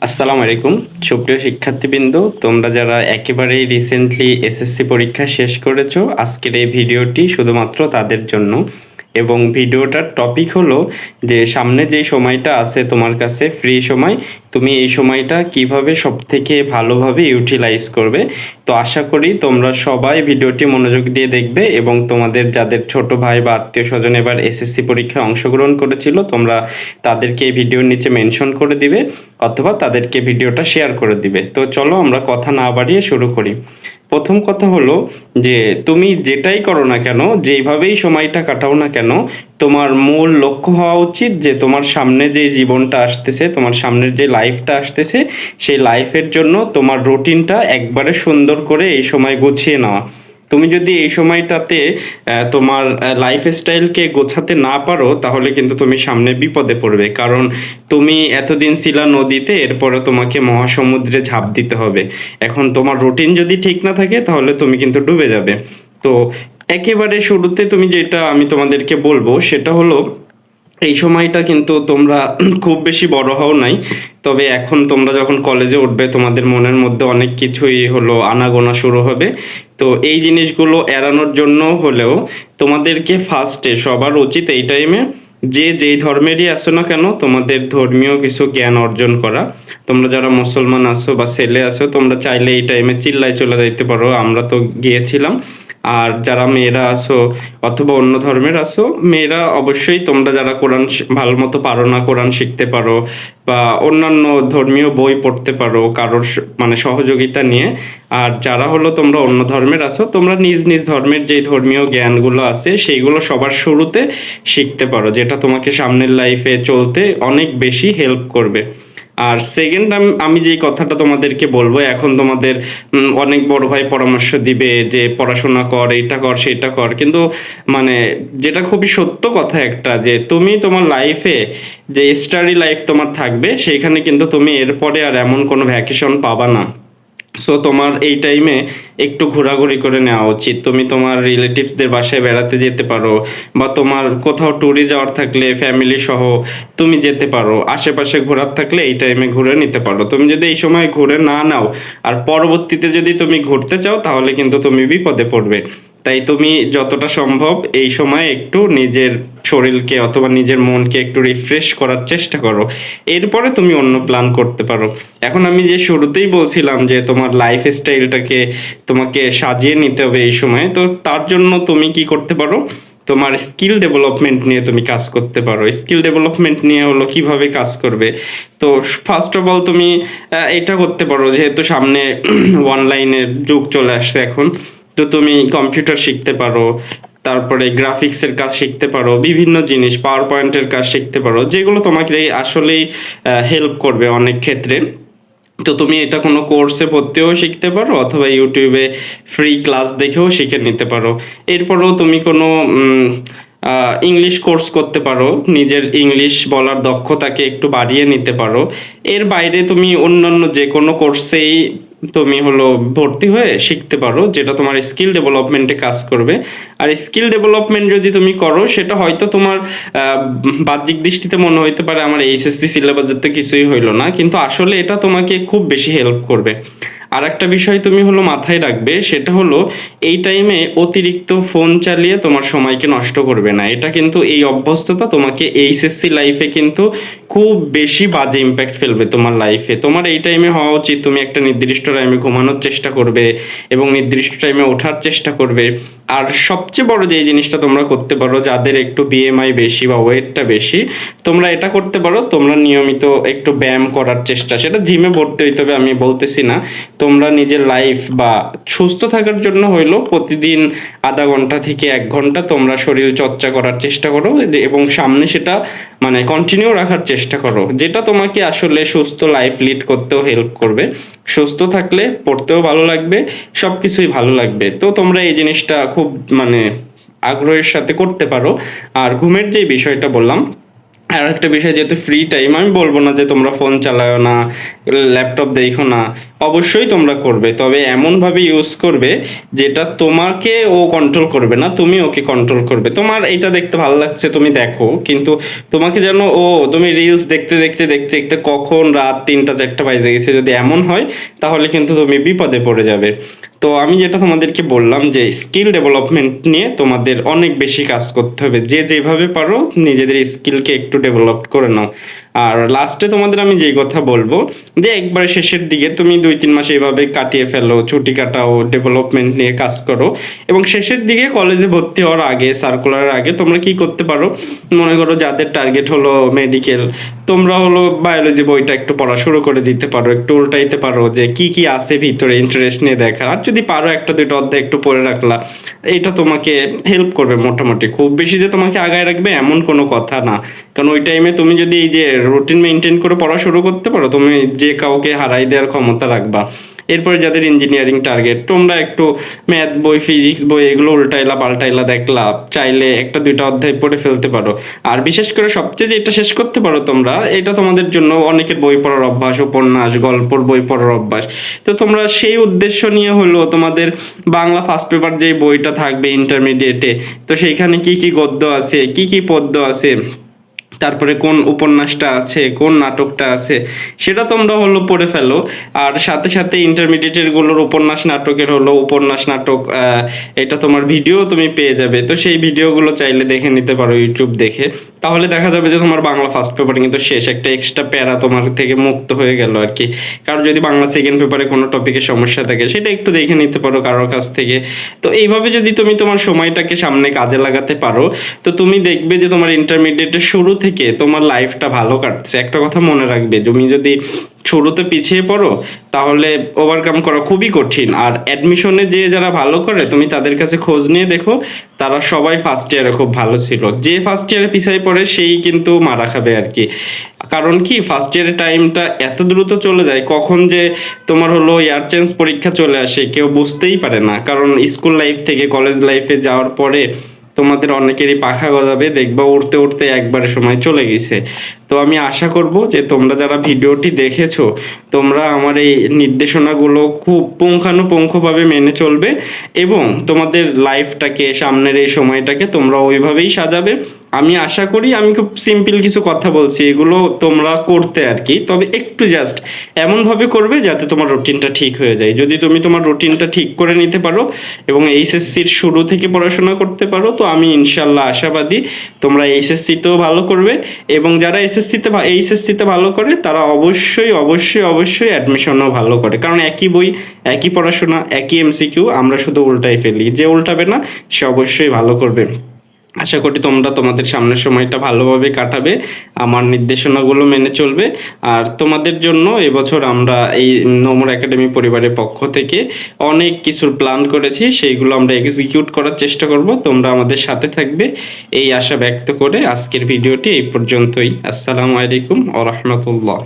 আসসালামু আলাইকুম সুপ্রিয় শিক্ষার্থীবৃন্দ, তোমরা যারা একেবারেই রিসেন্টলি এসএসসি পরীক্ষা শেষ করেছো, আজকের এই ভিডিওটি শুধুমাত্র তাদের জন্য। এবং ভিডিওটার টপিক হলো যে সামনে যে সময়টা আছে তোমার কাছে ফ্রি সময়, তুমি এই সময়টা কিভাবে সবথেকে ভালোভাবে ইউটিলাইজ করবে। তো আশা করি তোমরা সবাই ভিডিওটি মনোযোগ দিয়ে দেখবে এবং তোমাদের যাদের ছোট ভাই বা আত্মীয় স্বজন এবার এসএসসি পরীক্ষায় অংশগ্রহণ করেছিল, তোমরা তাদেরকে এই ভিডিওর নিচে মেনশন করে দিবে অথবা তাদেরকে ভিডিওটা শেয়ার করে দিবে। তো চলো আমরা কথা না বাড়িয়ে শুরু করি। প্রথম কথা হলো যে তুমি যেটাই করো না কেন, যেভাবেই সময়টা কাটাও না কেন, তোমার মূল লক্ষ্য হওয়া উচিত যে তোমার সামনে যে জীবনটা আসতেছে, তোমার সামনের যে লাইফটা আসতেছে, সেই লাইফের জন্য তোমার রুটিনটা একবারে সুন্দর করে এই সময় গুছিয়ে নেওয়া। তুমি যদি এই সময়টাতে তোমার লাইফস্টাইলকে গোছাতে না পারো, তাহলে কিন্তু তুমি সামনে বিপদে পড়বে। কারণ তুমি এতদিন ছিলা নদীতে, এরপরে তোমাকে মহাসমুদ্রে ঝাঁপ দিতে হবে। এখন তোমার রুটিন যদি ঠিক না থাকে, তাহলে তুমি কিন্তু ডুবে যাবে। তো একেবারে শুরুতে তুমি যেটা আমি তোমাদেরকে বলবো সেটা হলো, এই সময়টা কিন্তু তোমরা খুব বেশি বড় হও নাই, তবে এখন তোমরা যখন কলেজে উঠবে তোমাদের মনের মধ্যে অনেক কিছুই হলো আনাগোনা শুরু হবে। তো এই জিনিসগুলো এড়ানোর জন্য হলেও তোমাদেরকে ফার্স্টে সবার উচিত এই টাইমে যে যেই ধর্মেরই আসো না কেন, তোমাদের ধর্মীয় কিছু জ্ঞান অর্জন করা। তোমরা যারা মুসলমান আছো বা ছেলে আছো, তোমরা চাইলে এই টাইমে চিল্লায় চলে যাইতে পারো, আমরা তো গিয়েছিলাম। আর যারা মেয়েরা আছো অথবা অন্য ধর্মের আছো, মেয়েরা অবশ্যই তোমরা যারা কোরআন ভালো মতো পারো না, কোরআন শিখতে পারো বা অন্যান্য ধর্মীয় বই পড়তে পারো কারোর মানে সহযোগিতা নিয়ে। আর যারা হলো তোমরা অন্য ধর্মের আছো, তোমরা নিজ নিজ ধর্মের যে ধর্মীয় জ্ঞানগুলো আছে সেইগুলো সবার শুরুতে শিখতে পারো, যেটা তোমাকে সামনের লাইফে চলতে অনেক বেশি হেল্প করবে। আর সেকেন্ড, আমি যে কথাটা তোমাদেরকে বলবো, এখন তোমাদের অনেক বড় ভাই পরামর্শ দিবে যে পড়াশোনা কর, এটা কর, সেটা কর, কিন্তু মানে যেটা খুবই সত্য কথা একটা, যে তুমি তোমার লাইফে যে স্টাডি লাইফ তোমার থাকবে, সেইখানে কিন্তু তুমি এরপরে আর এমন কোনো ভ্যাকেশন পাবা না। সো তোমার এই টাইমে একটু ঘোরাঘুরি করে নেওয়া উচিত। তুমি তোমার রিলেটিভসদের বাসায় বেড়াতে যেতে পারো, বা তোমার কোথাও ট্যুরে যাওয়ার থাকলে ফ্যামিলি সহ তুমি যেতে পারো। আশেপাশে ঘোরার থাকলে এই টাইমে ঘুরে নিতে পারো। তুমি যদি এই সময় ঘুরে না নাও আর পরবর্তীতে যদি তুমি ঘুরতে চাও, তাহলে কিন্তু তুমি বিপদে পড়বে। তাই তুমি যতটা সম্ভব এই সময় একটু নিজের শরীরকে অথবা নিজের মনকে একটু রিফ্রেশ করার চেষ্টা করো, এরপরে তুমি অন্য প্ল্যান করতে পারো। এখন আমি যে শুরুতেই বলছিলাম যে তোমার লাইফ স্টাইলটাকে তোমাকে সাজিয়ে নিতে হবে এই সময়, তো তার জন্য তুমি কি করতে পারো, তোমার স্কিল ডেভেলপমেন্ট নিয়ে তুমি কাজ করতে পারো। স্কিল ডেভেলপমেন্ট নিয়ে হলো কিভাবে কাজ করবে। তো ফার্স্ট অফ অল তুমি এটা করতে পারো, যেহেতু সামনে অনলাইনের যুগ চলে আসছে এখন, তো তুমি কম্পিউটার শিখতে পারো, তারপরে গ্রাফিক্সের কাজ শিখতে পারো, বিভিন্ন জিনিস পাওয়ার পয়েন্টের কাজ শিখতে পারো, যেগুলো তোমাকে আসলেই হেল্প করবে অনেক ক্ষেত্রে। তো তুমি এটা কোনো কোর্সে ভর্তিও শিখতে পারো অথবা ইউটিউবে ফ্রি ক্লাস দেখেও শিখে নিতে পারো। এরপরেও তুমি কোনো ইংলিশ কোর্স করতে পারো, নিজের ইংলিশ বলার দক্ষতাকে একটু বাড়িয়ে নিতে পারো। এর বাইরে তুমি অন্যান্য যে কোনো কোর্সেই তুমি হলো ভর্তি হয়ে শিখতে পারো, যেটা তোমার স্কিল ডেভেলপমেন্টে কাজ করবে। আর স্কিল ডেভেলপমেন্ট যদি তুমি করো, সেটা হয়তো তোমার বাহ্যিক দৃষ্টিতে মনে হইতে পারে আমার এইচএসসি সিলেবাসের তো কিছুই হইলো না, কিন্তু আসলে এটা তোমাকে খুব বেশি হেল্প করবে। আর একটা বিষয় তুমি হলো মাথায় রাখবে, সেটা হলো এই টাইমে অতিরিক্ত ফোন চালিয়ে তোমার সময়কে নষ্ট করবে না। এটা কিন্তু এই অভ্যস্ততা তোমাকে এইচএসসি লাইফে কিন্তু খুব বেশি বাজে ইম্প্যাক্ট ফেলবে তোমার লাইফে। তোমার এই টাইমে হওয়া উচিত তুমি একটা নির্দিষ্ট টাইমে ঘুমানোর চেষ্টা করবে এবং নির্দিষ্ট টাইমে ওঠার চেষ্টা করবে। আর সবচেয়ে বড় যে জিনিসটা তোমরা করতে পারো, যাদের একটু বিএমআই বেশি বা ওয়েটটা বেশি, তোমরা এটা করতে পারো, তোমরা নিয়মিত একটু ব্যায়াম করার চেষ্টা, সেটা জিমে ভর্তি হইতে হবে আমি বলতেছি না, তোমরা নিজের লাইফ বা সুস্থ থাকার জন্য হইলো প্রতিদিন আধা ঘন্টা থেকে 1 ঘন্টা তোমরা শরীর চর্চা করার চেষ্টা করো, এবং সামনে সেটা মানে কন্টিনিউ রাখার চেষ্টা করো, যেটা তোমাকে আসলে সুস্থ লাইফ লিড করতেও হেল্প করবে। সুস্থ থাকলে পড়তেও ভালো লাগবে, সবকিছুই ভালো লাগবে। তো তোমরা এই জিনিসটা খুব মানে আগ্রহের সাথে করতে পারো। আর ঘুমের যে বিষয়টা বললাম, আর একটা বিষয়, যেহেতু ফ্রি টাইম, আমি বলবো না যে তোমরা ফোন চালাও না, ল্যাপটপ দেখো না, অবশ্যই তোমরা করবে, তবে এমনভাবে ইউজ করবে যেটা তোমাকে ও কন্ট্রোল করবে না, তুমি ওকে কন্ট্রোল করবে। তোমার এটা দেখতে ভালো লাগছে, তুমি দেখো, কিন্তু তোমাকে যেন তুমি রিলস দেখতে দেখতে দেখতে দেখতে কখন রাত 3টা 4টা বাজে গেছে যদি এমন হয়, তাহলে কিন্তু তুমি বিপদে পড়ে যাবে। তো আমি যেটা তোমাদেরকে বললাম যে স্কিল ডেভেলপমেন্ট নিয়ে তোমাদের অনেক বেশি কাজ করতে হবে, যে যেভাবে পারো নিজেদের স্কিলকে একটু ডেভেলপ করে নাও। আর লাস্টে তোমাদের আমি যেই কথা বলবো, যে একবারে শেষের দিকে তুমি 2-3 মাস এইভাবে কাটিয়ে ফেলো, ছুটি কাটাও, ডেভেলপমেন্ট নিয়ে কাজ করো, এবং শেষের দিকে কলেজে ভর্তি হওয়ার আগে, সার্কুলারের আগে তোমরা কি করতে পারো, মনে করো যাদের টার্গেট হলো মেডিকেল, তোমরা হলো বায়োলজি বইটা একটু পড়া শুরু করে দিতে পারো, একটু উল্টাইতে পারো যে কি কি আছে ভিতরে, ইন্টারেস্ট নিয়ে দেখার। আর যদি পারো 1-2টা অধ্যায় একটু পড়ে রাখলা, এটা তোমাকে হেল্প করবে মোটামুটি। খুব বেশি যে তোমাকে আগায় রাখবে এমন কোনো কথা না, কারণ ওই টাইমে তুমি যদি এই যে রুটিন মেনটেন করে পড়া শুরু করতে পারো, তুমি যে কাউকে হারাই দেওয়ার ক্ষমতা রাখবা। এরপরে যাদের ইঞ্জিনিয়ারিং টার্গেট, তোমরা একটু ম্যাথ বই, ফিজিক্স বই এগুলো উল্টাইলা পাল্টাইলা দেখলা, চাইলে 1-2টা অধ্যায় পড়ে ফেলতে পারো। আর বিশেষ করে সবচেয়ে যেটা শেষ করতে পারো তোমরা, এটা তোমাদের জন্য অনেকের বই পড়ার অভ্যাস, উপন্যাস গল্পর বই পড়ার অভ্যাস, তো তোমরা সেই উদ্দেশ্য নিয়ে হলো তোমাদের বাংলা ফার্স্ট পেপার যে বইটা থাকবে ইন্টারমিডিয়েটে, তো সেইখানে কি কি গদ্য আছে, কি কি পদ্য আছে, তারপরে কোন উপন্যাসটা আছে, কোন নাটকটা আছে, সেটা তোমরা হলো পড়ে ফেলো। আর সাথে সাথে ইন্টারমিডিয়েটের গুলোর উপন্যাস নাটকের হলো উপন্যাস নাটক, এটা তোমার ভিডিও তুমি পেয়ে যাবে, তো সেই ভিডিওগুলো চাইলে দেখে নিতে পারো ইউটিউব দেখে। তাহলে দেখা যাবে যে তোমার বাংলা ফার্স্ট পেপার কিন্তু শেষ, একটা এক্সট্রা প্যারা তোমার থেকে মুক্ত হয়ে গেল আর কি। কারণ যদি বাংলা সেকেন্ড পেপারে কোনো টপিকের সমস্যা থাকে, সেটা একটু দেখে নিতে পারো কারোর কাছ থেকে। তো এইভাবে যদি তুমি তোমার সময়টাকে সামনে কাজে লাগাতে পারো, তো তুমি দেখবে যে তোমার ইন্টারমিডিয়েটের শুরু থেকে তোমার লাইফটা ভালো কাটছে। একটা কথা মনে রাখবে, তুমি যদি শুরুতে পিছিয়ে পড়ো, তাহলে ওভারকাম করা খুবই কঠিন। আর অ্যাডমিশনে যে যারা ভালো করে, তুমি তাদের কাছে খোঁজ নিয়ে দেখো, তারা সবাই ফার্স্ট ইয়ারে খুব ভালো ছিল। যে ফার্স্ট ইয়ারে পিছিয়ে পড়ে সেই কিন্তু মারা খাবে আর কি। কারণ কি, ফার্স্ট ইয়ারের টাইমটা এত দ্রুত চলে যায়, কখন যে তোমার হলো ইয়ার চেঞ্জ পরীক্ষা চলে আসে কেউ বুঝতেই পারে না। কারণ স্কুল লাইফ থেকে কলেজ লাইফে যাওয়ার পরে তোমাদের অনেকেরই পাখা গজাবে, দেখবা উড়তে উড়তে একবারে সময় চলে গেছে। তো আমি আশা করব যে তোমরা যারা ভিডিওটি দেখেছো, তোমরা আমার এই নির্দেশনাগুলো খুব পুঙ্খানুপুঙ্খভাবে মেনে চলবে, এবং তোমাদের লাইফটাকে, সামনের এই সময়টাকে তোমরা ওইভাবেই সাজাবে। আমি আশা করি, আমি খুব সিম্পল কিছু কথা বলছি, এগুলো তোমরা করতে আর কি, তবে একটু জাস্ট এমনভাবে করবে যাতে তোমার রুটিনটা ঠিক হয়ে যায়। যদি তুমি তোমার রুটিনটা ঠিক করে নিতে পারো এবং এইচএসসির শুরু থেকে পড়াশোনা করতে পারো, তো আমি ইনশাল্লাহ আশাবাদী তোমরা এইচএসসিতেও ভালো করবে। এবং যারা এইচএসসিতে ভালো করে, তারা অবশ্যই অবশ্যই অবশ্যই অ্যাডমিশনও ভালো করে, কারণ একই বই, একই পড়াশোনা, একই এমসিকিউ, আমরা শুধু উল্টাই ফেলি। যে উল্টাবে না সে অবশ্যই ভালো করবে। আশা করি তোমরা তোমাদের সামনের সময়টা ভালোভাবে কাটাবে, আমার নির্দেশনাগুলো মেনে চলবে। আর তোমাদের জন্য এবছর আমরা এই নোমর একাডেমি পরিবারের পক্ষ থেকে অনেক কিছুর প্ল্যান করেছি, সেইগুলো আমরা এক্সিকিউট করার চেষ্টা করব। তোমরা আমাদের সাথে থাকবে এই আশা ব্যক্ত করে আজকের ভিডিওটি এই পর্যন্তই। আসসালামু আলাইকুম ওয়া রাহমাতুল্লাহ।